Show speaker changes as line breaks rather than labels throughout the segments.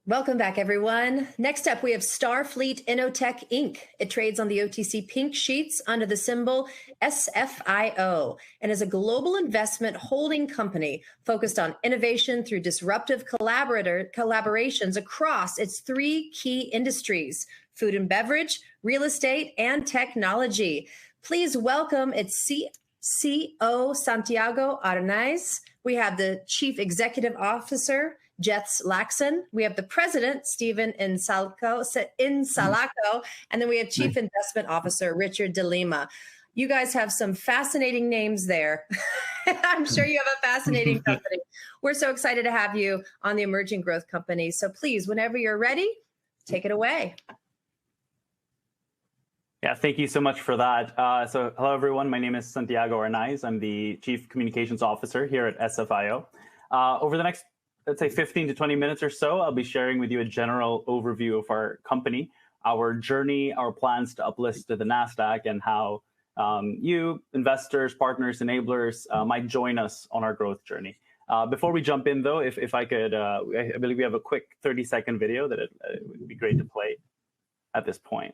Welcome back, everyone. Next up, we have Starfleet Innotech Inc. It trades on the OTC Pink sheets under the symbol SFIO and is a global investment holding company focused on innovation through disruptive collaborations across its three key industries: food and beverage, real estate, and technology. Please welcome its CEO, Santiago Arnaiz. We have the Chief Executive Officer, Jeths Lacson. We have the president, Stephen Insalaco, and then we have Chief Investment Officer, Richard de Lima. You guys have some fascinating names there. I'm sure you have a fascinating company. We're so excited to have you on the Emerging Growth Company. So please, whenever you're ready, take it away.
Yeah, thank you so much for that. So hello, everyone. My name is Santiago Arnaiz. I'm the Chief Communications Officer here at SFIO. Over the next, let's say, 15 to 20 minutes or so, I'll be sharing with you a general overview of our company, our journey, our plans to uplist to the NASDAQ, and how you, investors, partners, enablers, might join us on our growth journey. Before we jump in, though, if I could, I believe we have a quick 30-second video that it would be great to play at this point.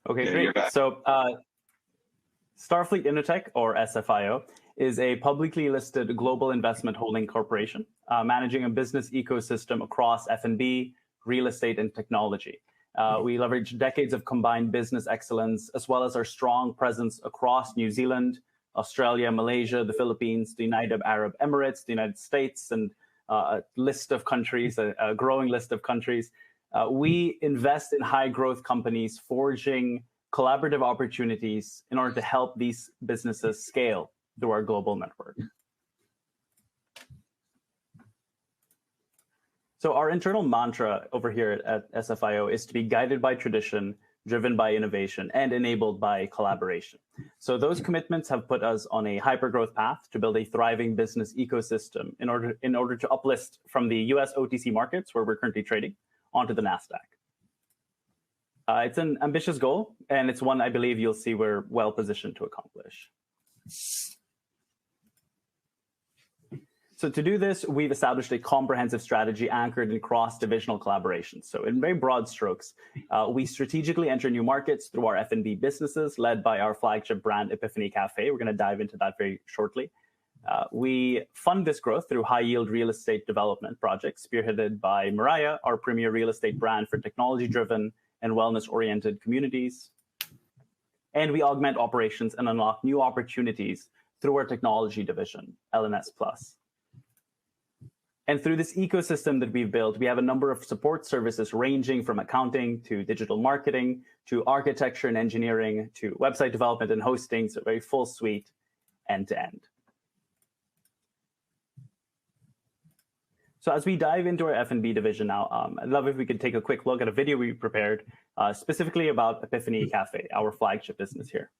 Okay, great. So Starfleet Innotech, or SFIO, is a publicly listed global investment holding corporation managing a business ecosystem across F&B, real estate, and technology. We leverage decades of combined business excellence, as well as our strong presence across New Zealand, Australia, Malaysia, the Philippines, the United Arab Emirates, the United States, and a list of countries, a growing list of countries. We invest in high growth companies, forging collaborative opportunities in order to help these businesses scale through our global network. So our internal mantra over here at SFIO is to be guided by tradition, driven by innovation, and enabled by collaboration. So those commitments have put us on a hyper-growth path to build a thriving business ecosystem in order to uplist from the US OTC markets, where we're currently trading, onto the NASDAQ. It's an ambitious goal, and it's one I believe you'll see we're well positioned to accomplish. So to do this, we've established a comprehensive strategy anchored in cross-divisional collaborations. So in very broad strokes, we strategically enter new markets through our F&B businesses, led by our flagship brand, Epiphany Cafe. We're going to dive into that very shortly. We fund this growth through high-yield real estate development projects spearheaded by Mariah, our premier real estate brand for technology-driven and wellness-oriented communities. And we augment operations and unlock new opportunities through our technology division, LNS Plus. And through this ecosystem that we've built, we have a number of support services ranging from accounting to digital marketing to architecture and engineering to website development and hosting, so a very full suite end-to-end. So as we dive into our F&B division now, I'd love if we could take a quick look at a video we prepared specifically about Epiphany Cafe, our flagship business here.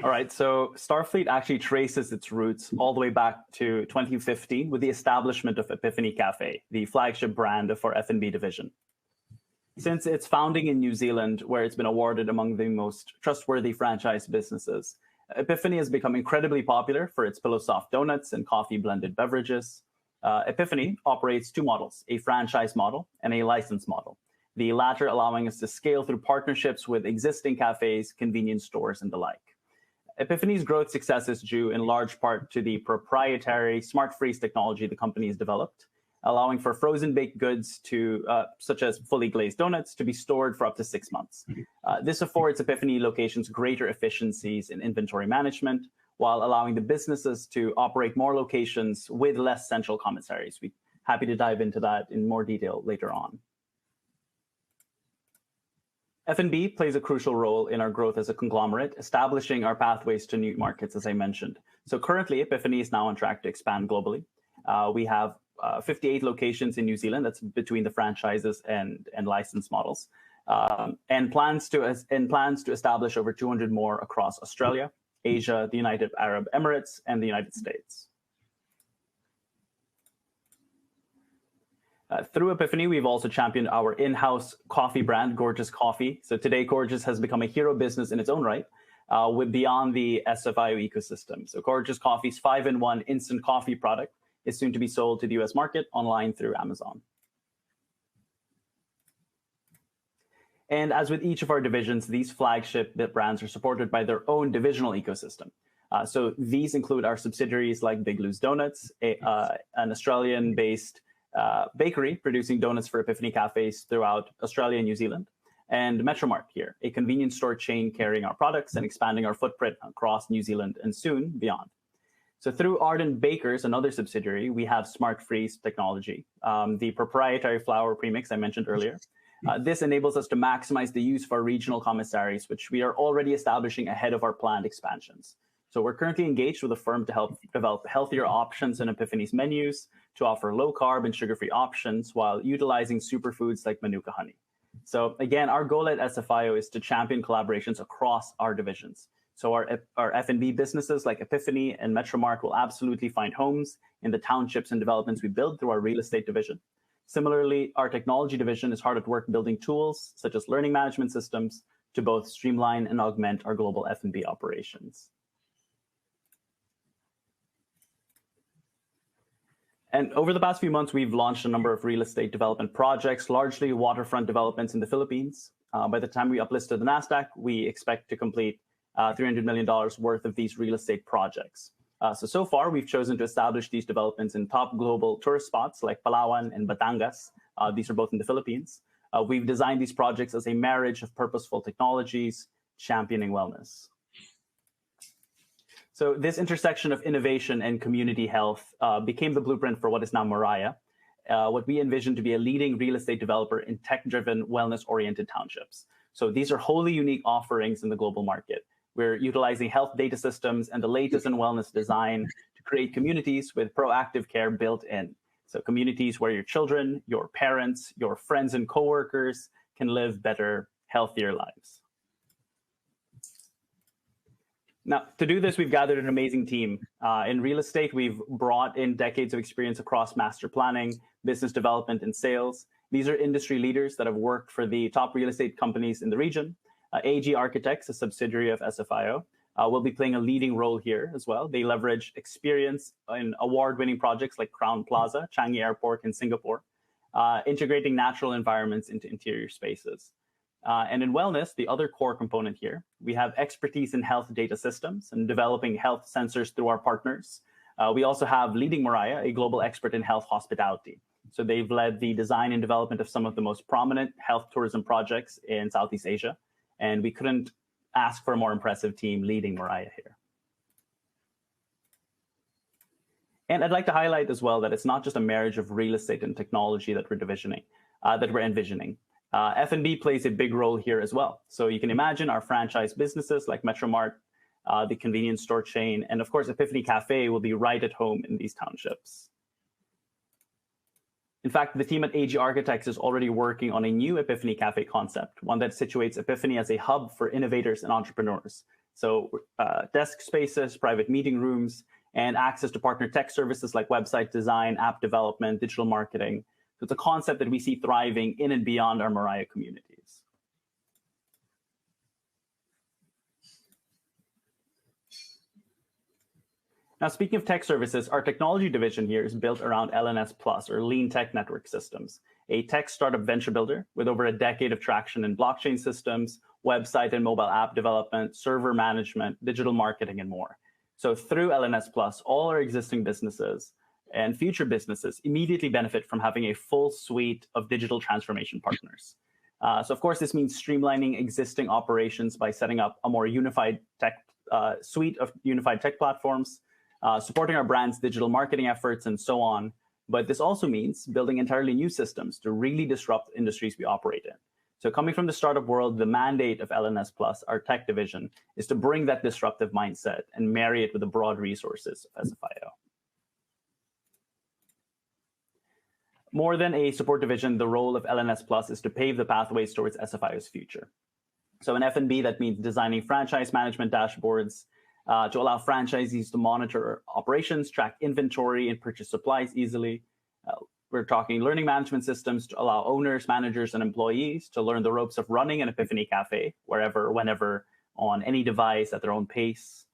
All right, so Starfleet actually traces its roots all the way back to 2015 with the establishment of Epiphany Cafe, the flagship brand of our F&B division. Since its founding in New Zealand, where it's been awarded among the most trustworthy franchise businesses, Epiphany has become incredibly popular for its pillow soft donuts and coffee blended beverages. Epiphany operates two models, a franchise model and a license model, the latter allowing us to scale through partnerships with existing cafes, convenience stores, and the like. Epiphany's growth success is due in large part to the proprietary smart freeze technology the company has developed, allowing for frozen baked goods such as fully glazed donuts to be stored for up to 6 months. This affords Epiphany locations greater efficiencies in inventory management, while allowing the businesses to operate more locations with less central commissaries. We're happy to dive into that in more detail later on. F&B plays a crucial role in our growth as a conglomerate, establishing our pathways to new markets, as I mentioned. So currently, Epiphany is now on track to expand globally. We have 58 locations in New Zealand. That's between the franchises and license models, and plans to establish over 200 more across Australia, Asia, the United Arab Emirates, and the United States. Through Epiphany, we've also championed our in-house coffee brand, Gorgeous Coffee. So today, Gorgeous has become a hero business in its own right, with beyond the SFIO ecosystem. So Gorgeous Coffee's 5-in-1 instant coffee product is soon to be sold to the US market online through Amazon. And as with each of our divisions, these flagship brands are supported by their own divisional ecosystem. So these include our subsidiaries like Big Lou's Donuts, an Australian-based bakery producing donuts for Epiphany cafes throughout Australia and New Zealand, and Metromart here, a convenience store chain carrying our products and expanding our footprint across New Zealand and soon beyond. So through Ardent Bakers, another subsidiary, we have Smart Freeze technology, the proprietary flour premix I mentioned earlier. This enables us to maximize the use of our regional commissaries, which we are already establishing ahead of our planned expansions. So we're currently engaged with a firm to help develop healthier options in Epiphany's menus, to offer low-carb and sugar-free options while utilizing superfoods like Manuka honey. So again, our goal at SFIO is to champion collaborations across our divisions. So our F&B businesses like Epiphany and Metromart will absolutely find homes in the townships and developments we build through our real estate division. Similarly, our technology division is hard at work building tools such as learning management systems to both streamline and augment our global F&B operations. And over the past few months, we've launched a number of real estate development projects, largely waterfront developments in the Philippines. By the time we uplist to the NASDAQ, we expect to complete $300 million worth of these real estate projects. So far, we've chosen to establish these developments in top global tourist spots like Palawan and Batangas. These are both in the Philippines. We've designed these projects as a marriage of purposeful technologies, championing wellness. So this intersection of innovation and community health became the blueprint for what is now Mariah, what we envision to be a leading real estate developer in tech-driven, wellness-oriented townships. So these are wholly unique offerings in the global market. We're utilizing health data systems and the latest in wellness design to create communities with proactive care built in. So communities where your children, your parents, your friends and coworkers can live better, healthier lives. Now, to do this, we've gathered an amazing team. In real estate, we've brought in decades of experience across master planning, business development, and sales. These are industry leaders that have worked for the top real estate companies in the region. AG Architects, a subsidiary of SFIO, will be playing a leading role here as well. They leverage experience in award-winning projects like Crown Plaza, Changi Airport in Singapore, integrating natural environments into interior spaces. And in wellness, the other core component here, we have expertise in health data systems and developing health sensors through our partners. We also have leading Mariah, a global expert in health hospitality. So they've led the design and development of some of the most prominent health tourism projects in Southeast Asia. And we couldn't ask for a more impressive team leading Mariah here. And I'd like to highlight as well that it's not just a marriage of real estate and technology that we're envisioning. F&B plays a big role here as well. So you can imagine our franchise businesses like Metromart, the convenience store chain, and of course, Epiphany Cafe will be right at home in these townships. In fact, the team at AG Architects is already working on a new Epiphany Cafe concept, one that situates Epiphany as a hub for innovators and entrepreneurs. So desk spaces, private meeting rooms, and access to partner tech services like website design, app development, digital marketing. So it's a concept that we see thriving in and beyond our Mariah communities. Now, speaking of tech services, our technology division here is built around LNS Plus, or Lean Tech Network Systems, a tech startup venture builder with over a decade of traction in blockchain systems, website and mobile app development, server management, digital marketing, and more. So through LNS Plus, all our existing businesses and future businesses immediately benefit from having a full suite of digital transformation partners. So of course, this means streamlining existing operations by setting up a more unified tech suite of unified tech platforms, supporting our brand's digital marketing efforts, and so on. But this also means building entirely new systems to really disrupt the industries we operate in. So coming from the startup world, the mandate of LNS Plus, our tech division, is to bring that disruptive mindset and marry it with the broad resources of SFIO. More than a support division, the role of LNS Plus is to pave the pathways towards SFIO's future. So in F&B, that means designing franchise management dashboards to allow franchisees to monitor operations, track inventory, and purchase supplies easily. We're talking learning management systems to allow owners, managers, and employees to learn the ropes of running an Epiphany Cafe, wherever, whenever, on any device at their own pace.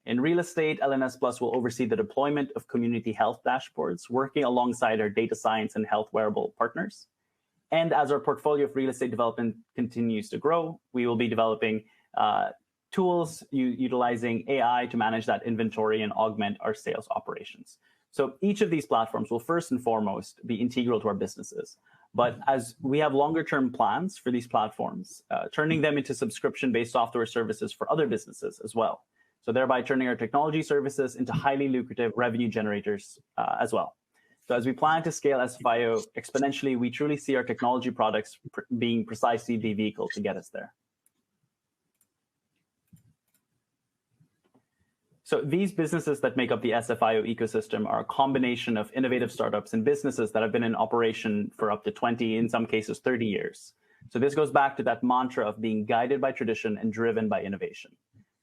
In real estate, LNS Plus will oversee the deployment of community health dashboards, working alongside our data science and health wearable partners. And as our portfolio of real estate development continues to grow, we will be developing tools utilizing AI to manage that inventory and augment our sales operations. So each of these platforms will first and foremost be integral to our businesses. But as we have longer term plans for these platforms, turning them into subscription-based software services for other businesses as well. So thereby turning our technology services into highly lucrative revenue generators as well. So as we plan to scale SFIO exponentially, we truly see our technology products being precisely the vehicle to get us there. So these businesses that make up the SFIO ecosystem are a combination of innovative startups and businesses that have been in operation for up to 20, in some cases 30 years. So this goes back to that mantra of being guided by tradition and driven by innovation.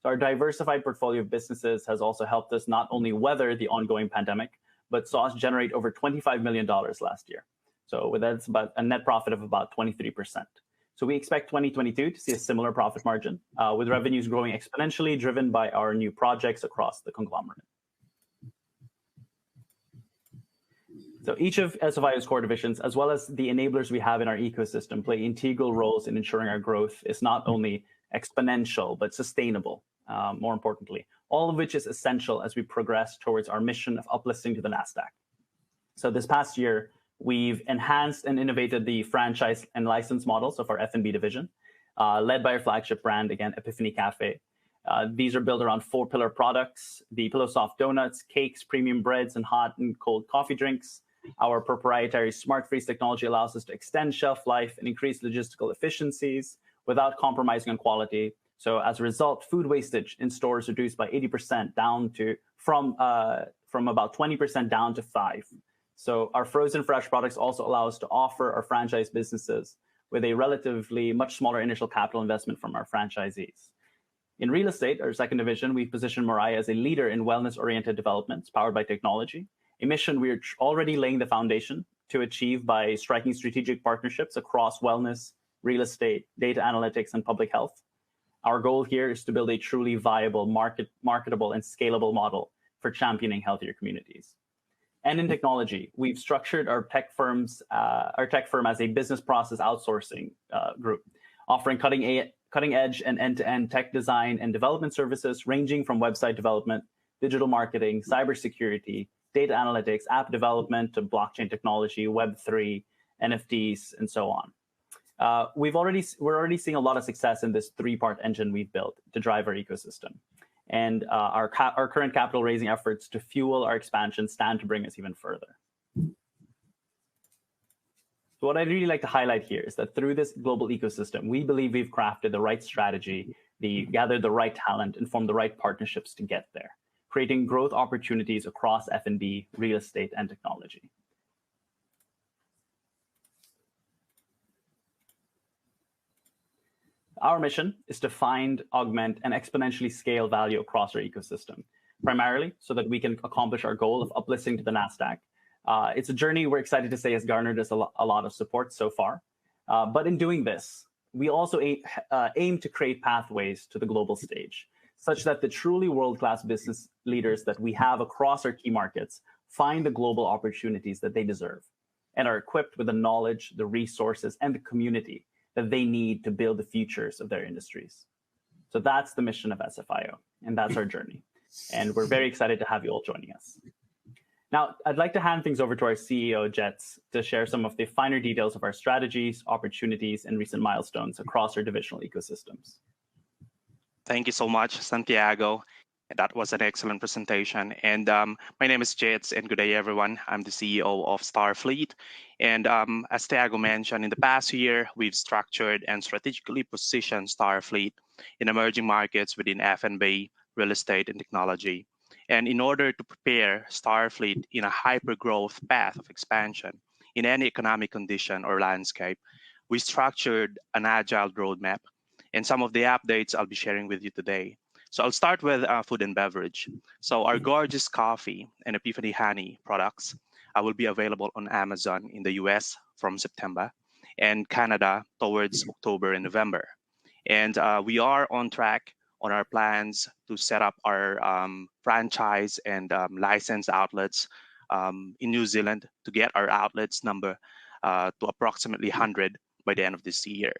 So our diversified portfolio of businesses has also helped us not only weather the ongoing pandemic, but saw us generate over $25 million last year. So that's about a net profit of about 23%. So we expect 2022 to see a similar profit margin, with revenues growing exponentially, driven by our new projects across the conglomerate. So each of SFIO's core divisions, as well as the enablers we have in our ecosystem, play integral roles in ensuring our growth is not only exponential, but sustainable, more importantly, all of which is essential as we progress towards our mission of uplisting to the NASDAQ. So this past year, we've enhanced and innovated the franchise and license models of our F&B division, led by our flagship brand, again, Epiphany Cafe. These are built around 4 pillar products: the Pillow Soft donuts, cakes, premium breads, and hot and cold coffee drinks. Our proprietary Smart Freeze technology allows us to extend shelf life and increase logistical efficiencies without compromising on quality. So as a result, food wastage in stores reduced by 80% down to from about 20% down to 5%. So our frozen fresh products also allow us to offer our franchise businesses with a relatively much smaller initial capital investment from our franchisees. In real estate, our second division, we've positioned Mariah as a leader in wellness-oriented developments powered by technology, a mission we're already laying the foundation to achieve by striking strategic partnerships across wellness, real estate, data analytics, and public health. Our goal here is to build a truly viable, marketable, and scalable model for championing healthier communities. And in technology, we've structured our tech firm as a business process outsourcing group, offering cutting edge and end-to-end tech design and development services ranging from website development, digital marketing, cybersecurity, data analytics, app development to blockchain technology, Web3, NFTs, and so on. We're already seeing a lot of success in this 3-part engine we've built to drive our ecosystem. And our current capital raising efforts to fuel our expansion stand to bring us even further. So what I'd really like to highlight here is that through this global ecosystem, we believe we've crafted the right strategy, gathered the right talent, and formed the right partnerships to get there, creating growth opportunities across F&B, real estate, and technology. Our mission is to find, augment, and exponentially scale value across our ecosystem, primarily so that we can accomplish our goal of uplisting to the NASDAQ. It's a journey we're excited to say has garnered us a lot of support so far. But in doing this, we also aim to create pathways to the global stage, such that the truly world-class business leaders that we have across our key markets find the global opportunities that they deserve and are equipped with the knowledge, the resources, and the community that they need to build the futures of their industries. So that's the mission of SFIO, and that's our journey. And we're very excited to have you all joining us. Now, I'd like to hand things over to our CEO, Jeths, to share some of the finer details of our strategies, opportunities, and recent milestones across our divisional ecosystems.
Thank you so much, Santiago. That was an excellent presentation. And my name is Jeths, and good day, everyone. I'm the CEO of Starfleet. And as Santiago mentioned, in the past year, we've structured and strategically positioned Starfleet in emerging markets within F&B, real estate, and technology. And in order to prepare Starfleet in a hyper-growth path of expansion in any economic condition or landscape, we structured an agile roadmap. And some of the updates I'll be sharing with you today. So I'll start with food and beverage. So our gorgeous coffee and Epiphany honey products will be available on Amazon in the US from September and Canada towards October and November. And we are on track on our plans to set up our franchise and license outlets in New Zealand to get our outlets number to approximately 100 by the end of this year.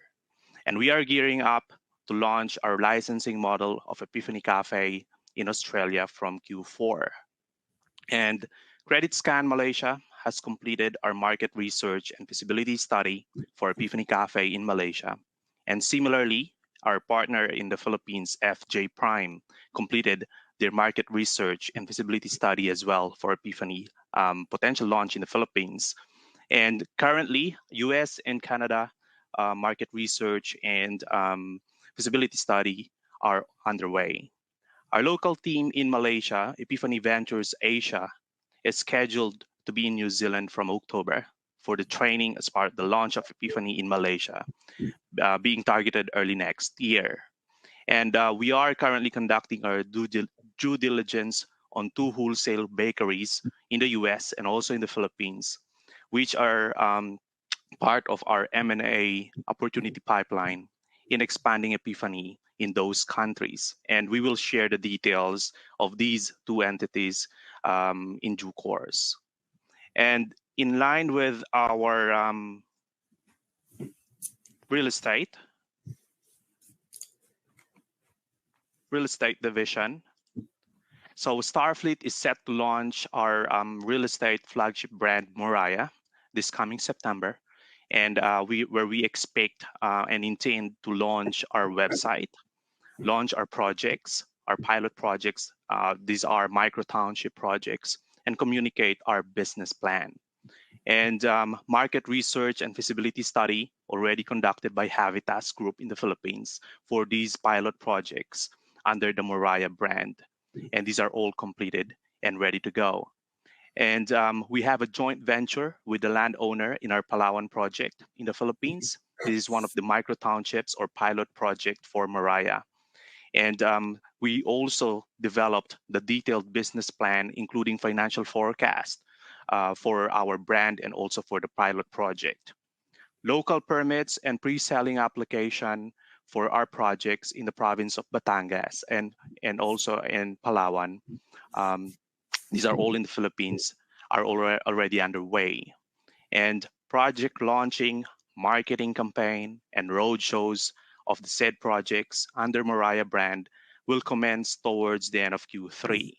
And we are gearing up to launch our licensing model of Epiphany Cafe in Australia from Q4. And Credit Scan Malaysia has completed our market research and feasibility study for Epiphany Cafe in Malaysia. And similarly, our partner in the Philippines, FJ Prime, completed their market research and feasibility study as well for Epiphany potential launch in the Philippines. And currently, US and Canada market research and feasibility study are underway. Our local team in Malaysia, Epiphany Ventures Asia, is scheduled to be in New Zealand from October for the training as part of the launch of Epiphany in Malaysia, being targeted early next year. And we are currently conducting our due diligence on 2 wholesale bakeries in the US and also in the Philippines, which are part of our M&A opportunity pipeline in expanding Epiphany in those countries. And we will share the details of these 2 entities in due course. And in line with our real estate division, so Starfleet is set to launch our real estate flagship brand, Moriah, this coming September. And where we expect and intend to launch our website, launch our projects, our pilot projects. These are micro township projects, and communicate our business plan. And market research and feasibility study already conducted by Habitas Group in the Philippines for these pilot projects under the Moriah brand. And these are all completed and ready to go. And we have a joint venture with the landowner in our Palawan project in the Philippines. This is one of the micro townships or pilot project for Moriah. And we also developed the detailed business plan, including financial forecast for our brand and also for the pilot project. Local permits and pre-selling application for our projects in the province of Batangas and also in Palawan. These are all in the Philippines, are already underway. And project launching, marketing campaign, and road shows of the said projects under Moriah brand will commence towards the end of Q3.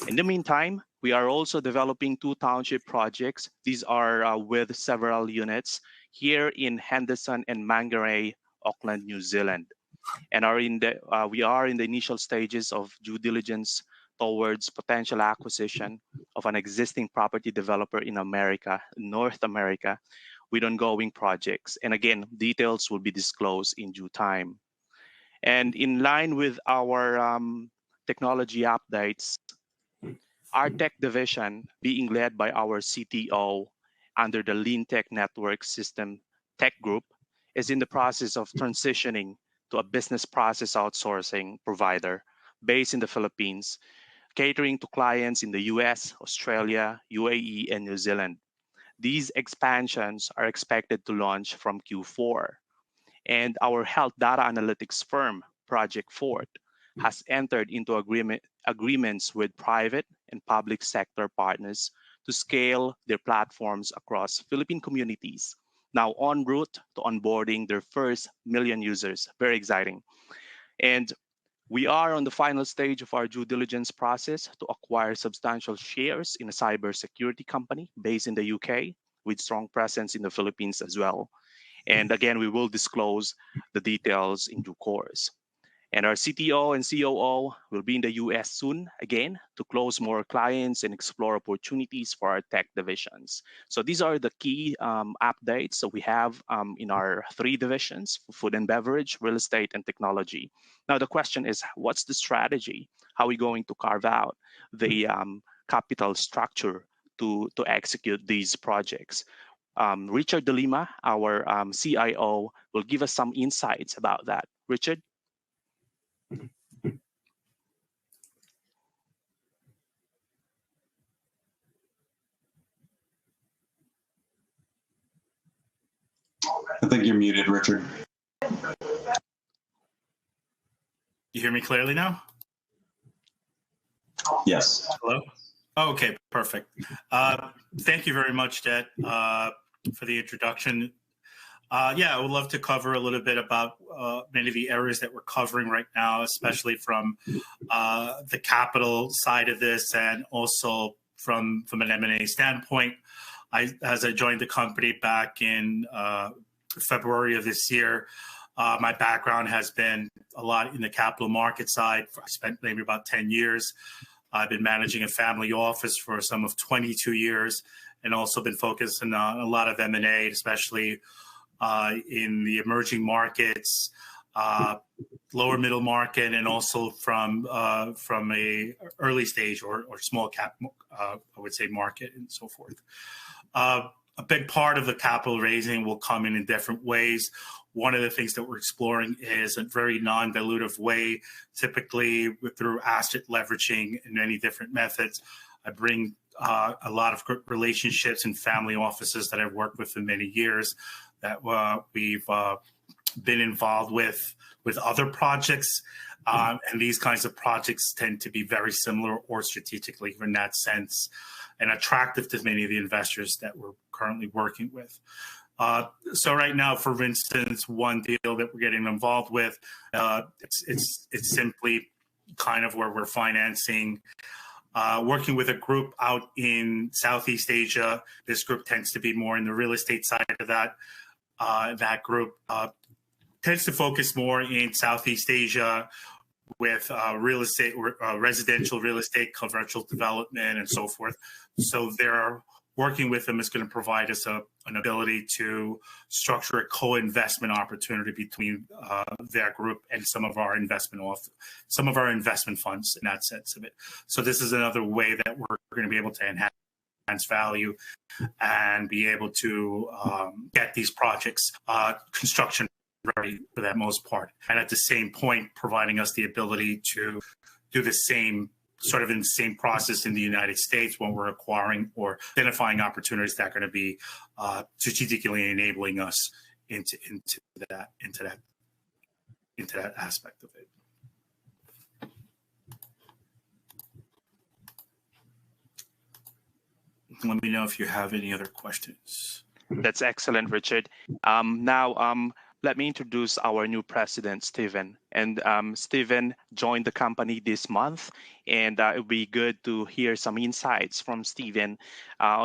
In the meantime, we are also developing 2 township projects. These are with several units here in Henderson and Mangere, Auckland, New Zealand. And we are in the initial stages of due diligence towards potential acquisition of an existing property developer in North America, with ongoing projects. And again, details will be disclosed in due time. And in line with our technology updates, our tech division, being led by our CTO under the Lean Tech Network System Tech Group, is in the process of transitioning to a business process outsourcing provider based in the Philippines, catering to clients in the US, Australia, UAE, and New Zealand. These expansions are expected to launch from Q4. And our health data analytics firm, Project Fort, has entered into agreements with private and public sector partners to scale their platforms across Philippine communities, now en route to onboarding their first million users. Very exciting. And we are on the final stage of our due diligence process to acquire substantial shares in a cybersecurity company based in the UK with strong presence in the Philippines as well. And again, we will disclose the details in due course. And our CTO and COO will be in the US soon again to close more clients and explore opportunities for our tech divisions. So these are the key updates that we have in our three divisions: food and beverage, real estate, and technology. Now the question is, what's the strategy? How are we going to carve out the capital structure to execute these projects? Richard De Lima, our CIO, will give us some insights about that. Richard?
I think you're muted, Richard.
You hear me clearly now?
Yes.
Hello? Oh, okay, perfect. Thank you very much, Jet, for the introduction. Yeah, I would love to cover a little bit about many of the areas that we're covering right now, especially from the capital side of this and also from an M&A standpoint. As I joined the company back in February of this year, my background has been a lot in the capital market side. I spent maybe about 10 years. I've been managing a family office for some of 22 years and also been focused on a lot of M&A, especially in the emerging markets, lower middle market, and also from a early stage or small cap, I would say, market and so forth. A big part of the capital raising will come in different ways. One of the things that we're exploring is a very non-dilutive way, typically through asset leveraging and many different methods. I bring a lot of relationships and family offices that I've worked with for many years that we've been involved with other projects. And these kinds of projects tend to be very similar or strategically in that sense and attractive to many of the investors that we're currently working with. So right now, for instance, one deal that we're getting involved with, it's simply kind of where we're financing, working with a group out in Southeast Asia. This group tends to be more in the real estate side of that. That group tends to focus more in Southeast Asia with real estate, residential real estate, commercial development, and so forth. So they're working with them is going to provide us an ability to structure a co-investment opportunity between their group and some of our investment funds in that sense of it. So this is another way that we're going to be able to enhance value and be able to get these projects construction ready for that most part, and at the same point providing us the ability to do the same sort of in the same process in the United States when we're acquiring or identifying opportunities that are going to be strategically enabling us into that aspect of it. Let me know if you have any other questions.
That's excellent, Richard. Let me introduce our new president, Steven. And Steven joined the company this month, and it would be good to hear some insights from Steven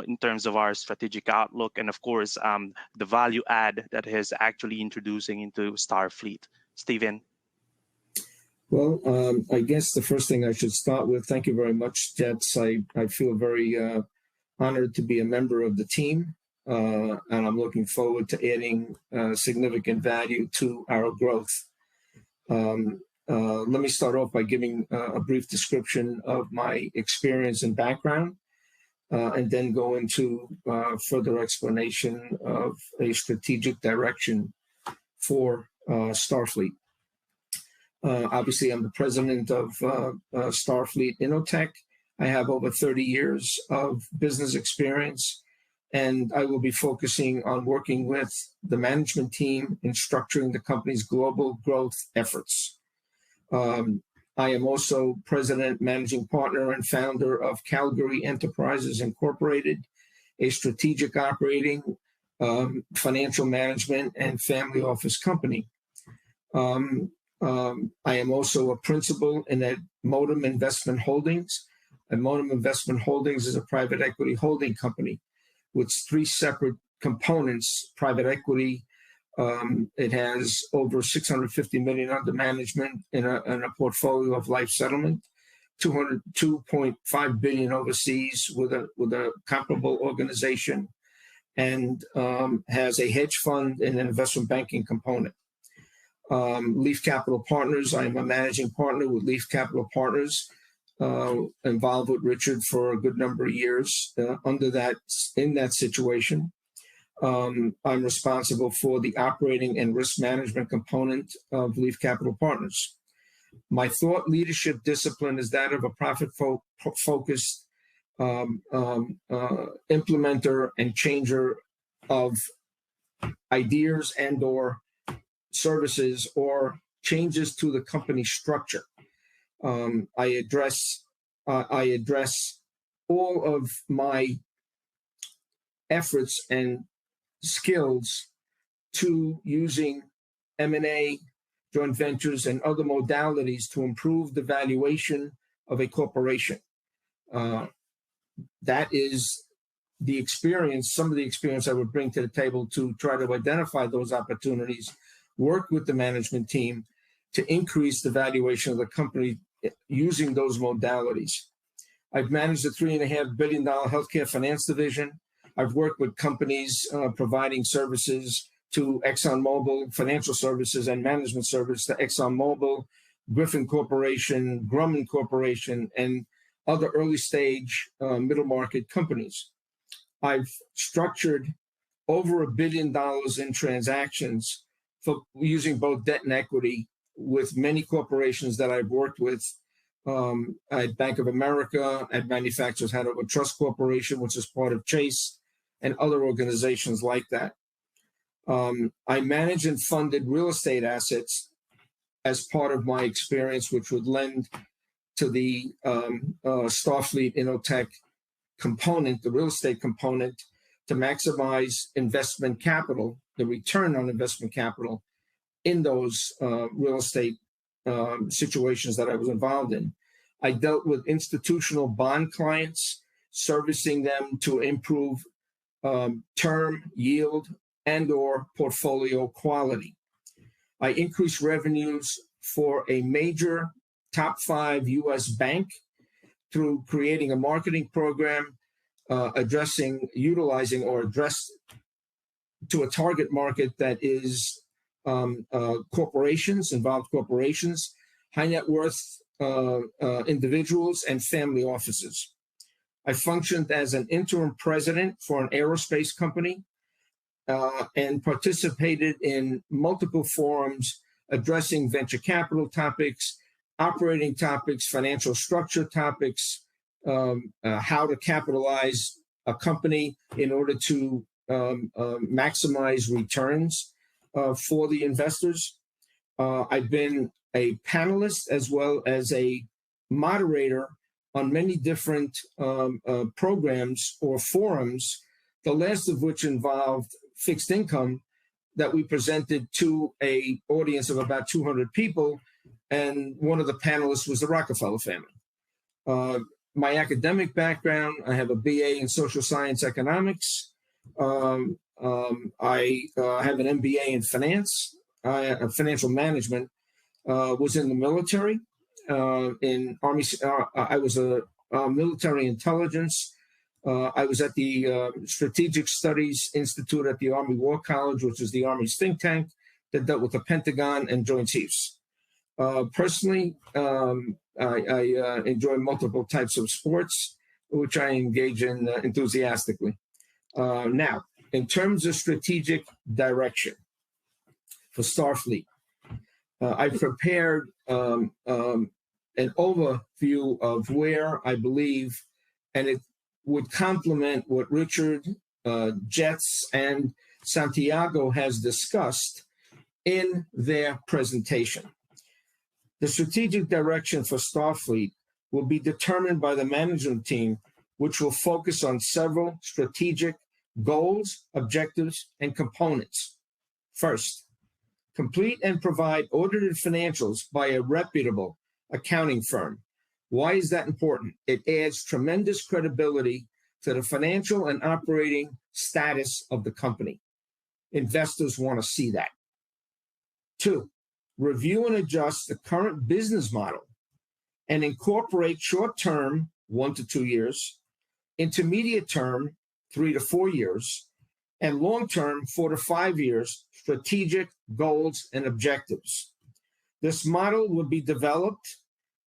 in terms of our strategic outlook and, of course, the value add that he's actually introducing into Starfleet. Steven.
Well, I guess the first thing I should start with, thank you very much, Jeths. I feel very honored to be a member of the team. And I'm looking forward to adding significant value to our growth. Let me start off by giving a brief description of my experience and background, and then go into further explanation of a strategic direction for Starfleet. Obviously, I'm the president of Starfleet Innotech. I have over 30 years of business experience, and I will be focusing on working with the management team in structuring the company's global growth efforts. I am also president, managing partner, and founder of Calgary Enterprises Incorporated, a strategic operating, financial management, and family office company. I am also a principal in Modem Investment Holdings. And Modem Investment Holdings is a private equity holding company with 3 separate components. Private equity, it has over $650 million under management in a portfolio of life settlement, $2.5 billion overseas with a comparable organization, and has a hedge fund and an investment banking component. Leaf Capital Partners, I am a managing partner with Leaf Capital Partners, involved with Richard for a good number of years. In that situation, I'm responsible for the operating and risk management component of Leaf Capital Partners. My thought leadership discipline is that of a profit-focused implementer and changer of ideas and/or services or changes to the company structure. I address all of my efforts and skills to using M&A, joint ventures, and other modalities to improve the valuation of a corporation. That is the experience, some of the experience I would bring to the table to try to identify those opportunities, work with the management team to increase the valuation of the company using those modalities. I've managed a $3.5 billion healthcare finance division. I've worked with companies providing services to ExxonMobil, financial services and management service to ExxonMobil, Griffin Corporation, Grumman Corporation, and other early stage middle market companies. I've structured over $1 billion in transactions for using both debt and equity with many corporations that I've worked with at Bank of America, at Manufacturers Hanover Trust Corporation, which is part of Chase, and other organizations like that. I managed and funded real estate assets as part of my experience, which would lend to the Starfleet Innotech component, the real estate component, to maximize investment capital, the return on investment capital in those real estate situations that I was involved in. I dealt with institutional bond clients, servicing them to improve term, yield, and/or portfolio quality. I increased revenues for a major top 5 U.S. bank through creating a marketing program utilizing or addressed to a target market that is corporations, involved corporations, high net worth individuals, and family offices. I functioned as an interim president for an aerospace company and participated in multiple forums addressing venture capital topics, operating topics, financial structure topics, how to capitalize a company in order to maximize returns for the investors. I've been a panelist as well as a moderator on many different programs or forums, the last of which involved fixed income that we presented to an audience of about 200 people, and one of the panelists was the Rockefeller family. My academic background, I have a BA in social science economics. I have an MBA in finance, financial management. Was in the military, in Army. I was a military intelligence. I was at the Strategic Studies Institute at the Army War College, which is the Army's think tank that dealt with the Pentagon and Joint Chiefs. Personally, I enjoy multiple types of sports, which I engage in enthusiastically. Now, in terms of strategic direction for Starfleet, I prepared an overview of where I believe, and it would complement what Richard, Jeths, and Santiago has discussed in their presentation. The strategic direction for Starfleet will be determined by the management team, which will focus on several strategic goals, objectives, and components. First, complete and provide audited financials by a reputable accounting firm. Why is that important? It adds tremendous credibility to the financial and operating status of the company. Investors want to see that. Two, review and adjust the current business model and incorporate short-term, 1 to 2 years, intermediate term, 3 to 4 years, and long-term, 4 to 5 years, strategic goals and objectives. This model will be developed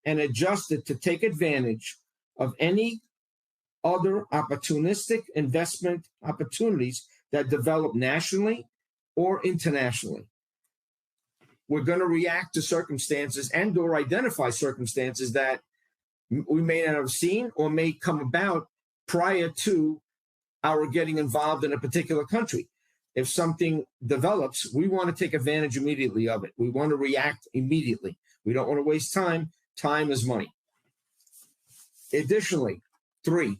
and adjusted to take advantage of any other opportunistic investment opportunities that develop nationally or internationally. We're going to react to circumstances and or identify circumstances that we may not have seen or may come about prior to our getting involved in a particular country. If something develops, we want to take advantage immediately of it. We want to react immediately. We don't want to waste time. Time is money. Additionally, 3,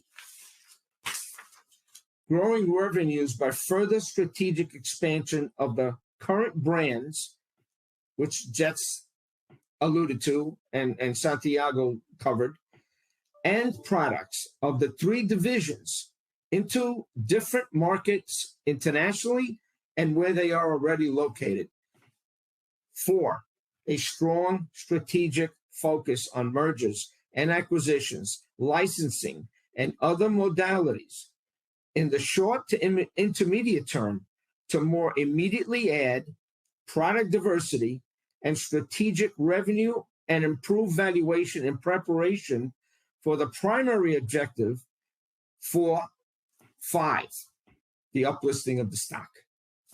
growing revenues by further strategic expansion of the current brands, which Jeths alluded to and Santiago covered, and products of the 3 divisions into different markets internationally and where they are already located. 4, a strong strategic focus on mergers and acquisitions, licensing, and other modalities in the short to intermediate term to more immediately add product diversity and strategic revenue and improve valuation in preparation for the primary objective for 5, the uplisting of the stock.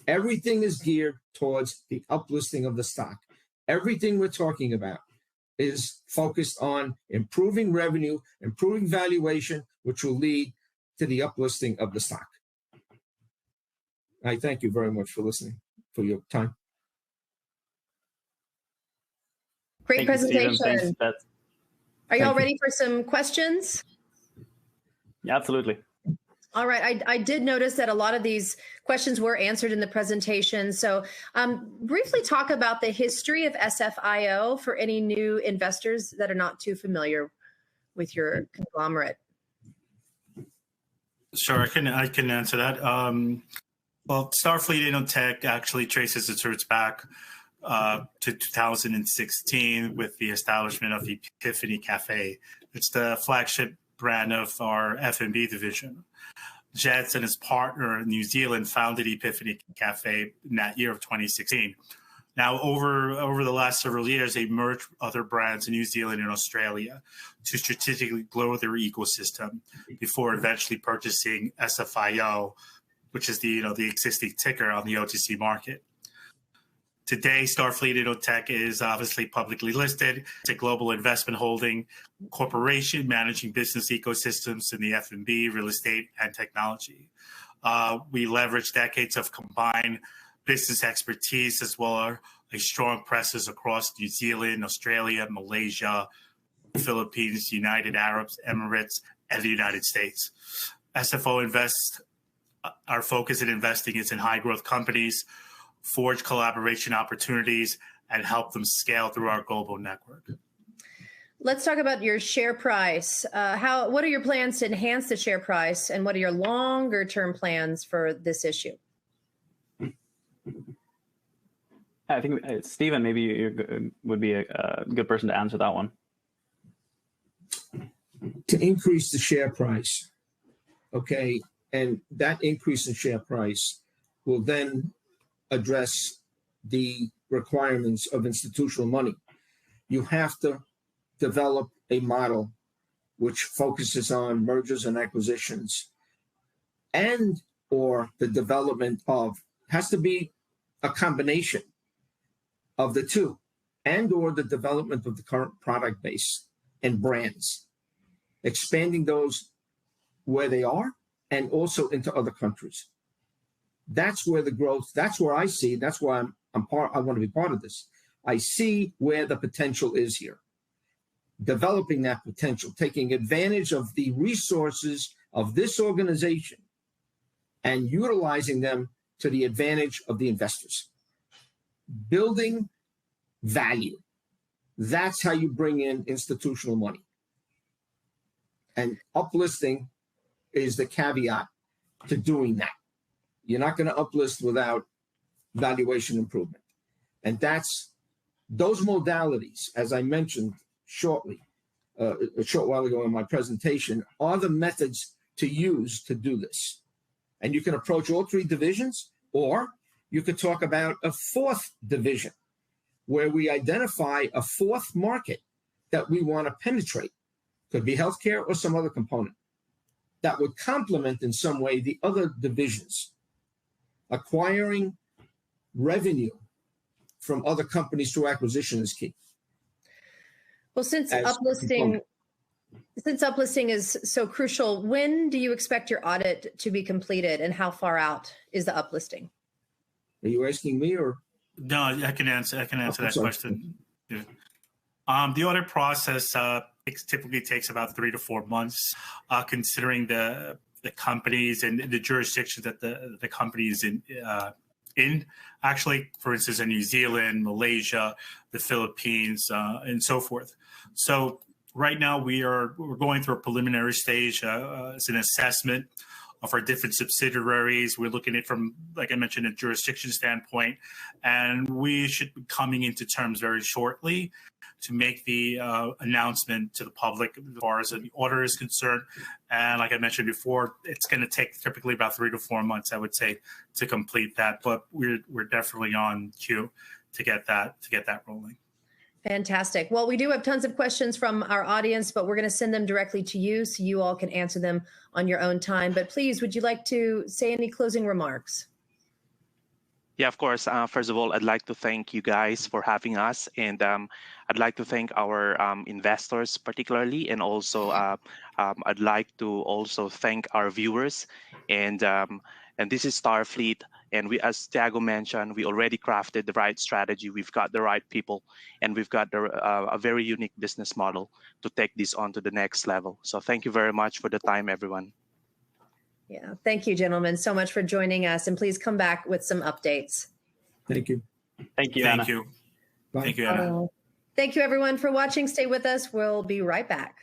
Everything is geared towards the uplisting of the stock. Everything we're talking about is focused on improving revenue, improving valuation, which will lead to the uplisting of the stock. I thank you very much for listening, for your time.
Great presentation.
Thanks, Beth.
Are you all ready for some questions?
Yeah, absolutely.
All right. I did notice that a lot of these questions were answered in the presentation. So briefly talk about the history of SFIO for any new investors that are not too familiar with your conglomerate.
Sure, I can answer that. Well, Starfleet Innotech actually traces its roots back to 2016 with the establishment of the Epiphany Cafe. It's the flagship brand of our F&B division. Jeths and his partner in New Zealand founded Epiphany Cafe in that year of 2016. Now, over the last several years, they merged other brands in New Zealand and Australia to strategically grow their ecosystem before eventually purchasing SFIO, which is the existing ticker on the OTC market. Today, Starfleet Innotech is obviously publicly listed. It's a global investment holding corporation managing business ecosystems in the F&B, real estate, and technology. We leverage decades of combined business expertise as well as a strong presence across New Zealand, Australia, Malaysia, Philippines, United Arab Emirates, and the United States. SFO Invest, our focus in investing is in high growth companies, forge collaboration opportunities, and help them scale through our global network.
Let's talk about your share price. What are your plans to enhance the share price, and what are your longer term plans for this issue?
I think Stephen, maybe you would be a good person to answer that one.
To increase the share price, okay, and that increase in share price will then address the requirements of institutional money. You have to develop a model which focuses on mergers and acquisitions and or the development of, has to be a combination of the two. and or the development of the current product base and brands, expanding those where they are and also into other countries. That's where the growth, that's where I see, that's why I want to be part of this. I see where the potential is here. Developing that potential, taking advantage of the resources of this organization and utilizing them to the advantage of the investors. Building value. That's how you bring in institutional money. And uplisting is the caveat to doing that. You're not going to uplist without valuation improvement. And that's those modalities, as I mentioned a short while ago in my presentation, are the methods to use to do this. And you can approach all three divisions, or you could talk about a fourth division where we identify a fourth market that we want to penetrate. Could be healthcare or some other component that would complement in some way the other divisions. Acquiring revenue from other companies through acquisition is key.
Well, since uplisting is so crucial, when do you expect your audit to be completed, and how far out is the uplisting?
Are you asking me or?
No, I can answer that question. Yeah. The audit process typically takes about 3 to 4 months, considering the companies and the jurisdictions that the company is in. Actually, for instance, in New Zealand, Malaysia, the Philippines, and so forth. So right now we're going through a preliminary stage. It's an assessment of our different subsidiaries. We're looking at from, like I mentioned, a jurisdiction standpoint, and we should be coming into terms very shortly to make the announcement to the public as far as the order is concerned. And like I mentioned before, it's going to take typically about 3 to 4 months, I would say, to complete that. But we're definitely on cue to get that rolling.
Fantastic. Well, we do have tons of questions from our audience, but we're going to send them directly to you so you all can answer them on your own time. But please, would you like to say any closing remarks?
Yeah, of course. First of all, I'd like to thank you guys for having us. And I'd like to thank our investors particularly. And also, I'd like to also thank our viewers. And this is Starfleet. And we, as Santiago mentioned, we already crafted the right strategy. We've got the right people, and we've got a very unique business model to take this on to the next level. So thank you very much for the time, everyone.
Yeah, thank you, gentlemen, so much for joining us. And please come back with some updates.
Thank you.
Thank you, Anna.
Thank you.
Bye.
Thank you, Anna.
Thank you, everyone, for watching. Stay with us. We'll be right back.